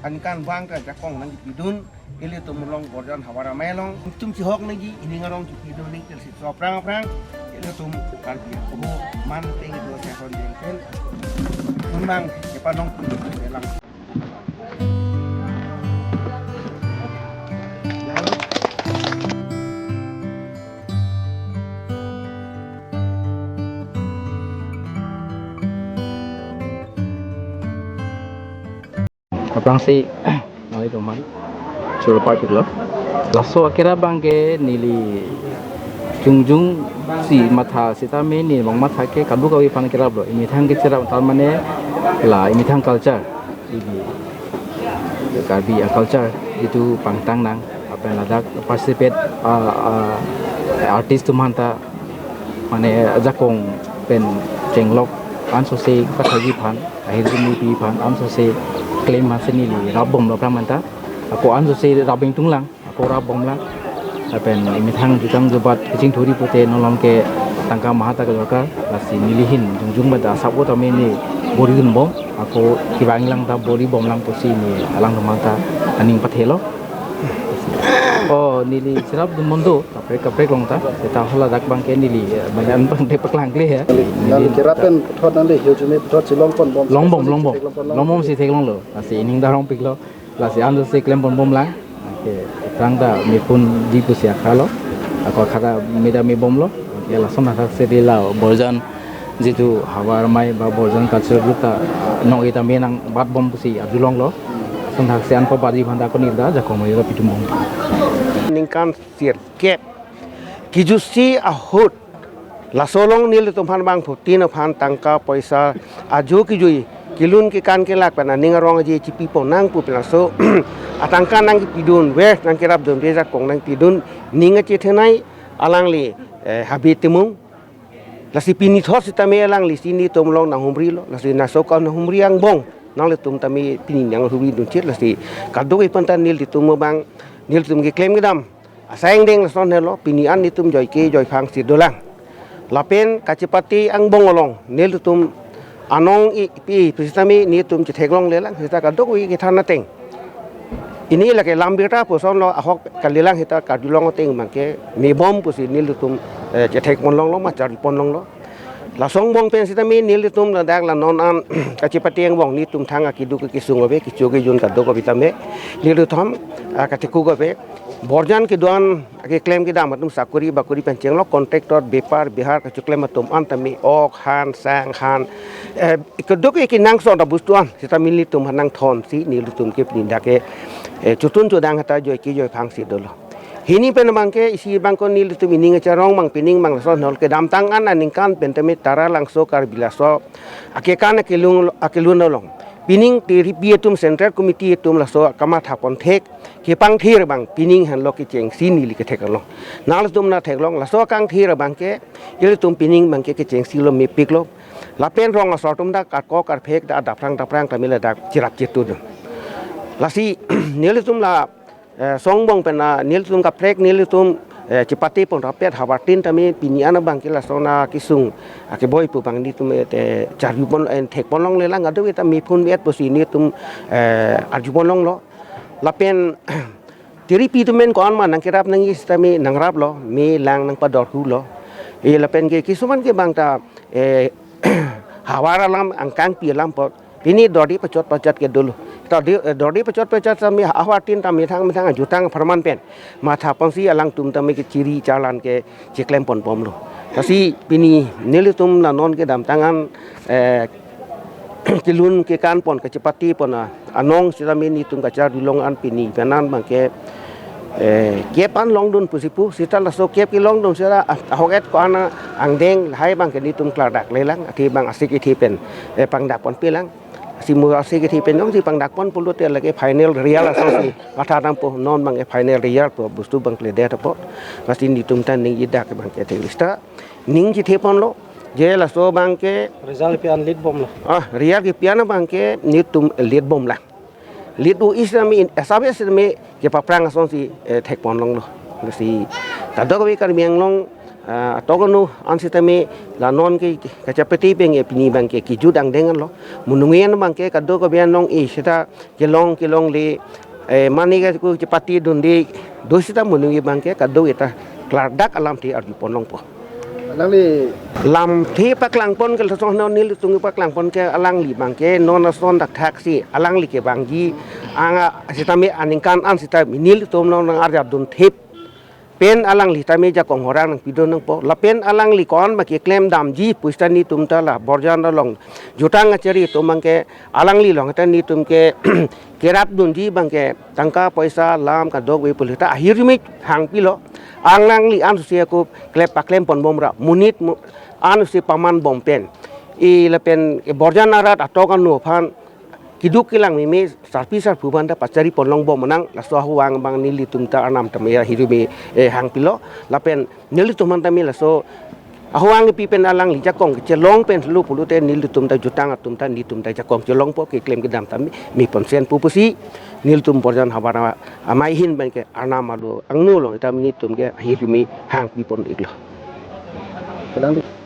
อันการวางกันจากกล้องนั่งปีดุนเอลิตัวมันลองบอดยันหาวาราไม่ลองจุ่มจีฮอกนั่งยี่อินิงารองจีปีดุนนี่จะสิสอบพรางเอลิตัวการเกี่ยวกับมันเองตัวแทนคนเดียวเป็นมันบางเดี๋ยวป้าน้องปีดุนเดี๋ยวลังAprang si nali teman suruh pakai lo lasso akhirnya bangke nili jungjung si mata si tame ni bang mata ke kadu kawi pan kira bro ini thang ke cerah tamane lah ini thang culture ini karbi culture itu pangtang nang apa yang ada participate artis tu manta mane jakong pen cenglok ansose kathagi pan akhir ni pi pan ansose klaim hasil ni rabom lo pramanta aku anso se rabing tunglang aku rabom lang apen imithang jutang jubat kicing thuri pute nolong ke tangka mahata ke dokar lasi nilihin jungjung bada sabu tame ni bori dun bom aku kibang lang ta bori bom lang pusi ni alang mata aning pathelo oh nili sirap dun mondo kapre long ta ta hola dak bang ke nili bayan bang de paklang kle ya nali kirapen thot nali hujune thot silong pon bom long bom si thek long lo lasi ining darong piklo lasi ando si klem bom lang ke tangda mi pun di pusia khalo aku khara meda mi bom lo ya langsung nak sedila borjan jitu hawar mai ba borjan culture luta no ita menang bat bom pusi adulong lo sundak sian po badi banda ko nirda jakong mai ra pitum bom ningkan sir kep kijusi ahut lasolong nil tumhan bang putin phan tangka paisa aju kijui kilun ki kan ke lak pana ningarong je cipi ponang pu pelaso atangka nang pidun we nang kirap dom desa kong nang pidun ninga che thenai alang li habitimung lasi pini thos tame alang li sini tomlong na humri lo lasi nasoka na humri ang bong nang le tum tame pini yang humri dun chet lasi kadoi pantan nil ditum bang nil tum ke claim gedam asang deng son helo pinian nitum joy ke joy phang si dolang lapen kacipati ang bongolong nil tum anong pi prisami ni tum che theklong lelang hita kadok wi ke thana teng ini la ke lambira po son lo ahok kalilang hita kadulong teng mangke mi bom pu si nil tum che thek mon long lo ma char pon long lo la song bong pen sitami nil tum la dak la non an kacipati ang bong ni tum thang akidu ke kisung obe kichoge jun kadok bitame nil tum katiku gobe borjan ke duan ke claim ke dam tum sakuri bakuri penceng lo kontraktor bepar bihar ke claim tum antami ok han sang han kedok ke nang so da bustuan sita mili tum hanang thon si ni tum ke pinda ke chutun chudang hata joy ki joy phang si dolo hini pen bangke isi bangko ni tum ining charong mang pining mang so nol ke dam tang an ningkan pentame tara langso kar bilaso akekan akelun nolong pining tiri pietum central committee tum laso kama thapon thek ke pang thir bang pining han lo ke cheng sini li ke thek lo nal tum na thek long laso kang thir bang ke il tum pining bang ke cheng silo mi pik lo lapen rong laso tum da kat ko kar phek da daprang tamila da chirap chitun lasi nil tum la song bong pena nil tum ka prek nil tum cipati pon rapet hawatin tami pinian bang kila sona kisung ake boy pu bang ni tum te charjupon thek ponlong le lang adu eta mi phun bet posi ni tum arjupon long lo lapen tiri pi tumen kon man nang kirap nang is tami nang rap lo mi lang nang pador hu lo e lapen ke kisuman ke bang ta hawara lam angkang pi lam pot pini dodi pacot ke dulu dodi pacot sami awatin tami thang jutang farman pen matha pangsi alang tum tami ke ciri jalan ke ciklem pon pom lo kasi pini nili tum na non ke dam tangan kilun ke kan pon kecepati pon anong sitami ni tum kacar dulong an pini penan bang ke kepan long dun pusipu sita laso kep ki long dun sira ahoget ko ana angdeng hai bang ke ni tum kladak lelang ati bang asik iti pen pangdak pon pilang simulasi ke pen nong si pangdak pon pulut lagi final real asasi mata nampo non bang final real po bustu bang klede tapo pasti ni tum tan ning idak bang ke lista ning ji thepon lo je la so bang ke result pian lead bom lo real ke piana bang ke ni tum lead bom la lead u islami asabe me ke paprang son si thek pon long lo si kadok wi kar miang long atau kanu ansitami la non ke kacapeti beng e pini bang ke kiju dang dengan lo munungien bang ke kado ko bian nong i sita kelong le mani ka ku cepati dundi dosita munungi bang ke kado ita klardak alam ti arju ponong po Lang li lam thi pak lang pon ke so no nil tungi pak lang pon ke alang li bang ke non son dak taksi alang li ke bang ji anga sitami aningkan an sita nil tom no nang arja dun thip pen alang li tami ja kong horang nang pidon nang po la pen alang li kon ma ke claim dam ji puista ni tum ta la borjan long jutang cheri to mang ke alang li long ta ni tum ke kerap dun ji bang ke tangka paisa lam ka dog we pulita ahirmi hang pilo ang li an sia ko klep paklem pon bomra munit an si paman bom pen i la pen borjan arat atokan no phan kiduk kilang mimi sarpisar pubanda pacari ponlong bom menang la so huang bang nili tumta anam tamaya hirumi hang pilo la pen nili tuman tami la so ahuang pi pen alang li jakong celong pen lu pulute nili tumta jutang tumta ni tumta jakong celong po ke klaim kedam tami mi ponsen pupusi nil tum borjan habara amai hin ban ke anam alu angnu lo tam ni tum ke hirumi hang pi pon iklo lang li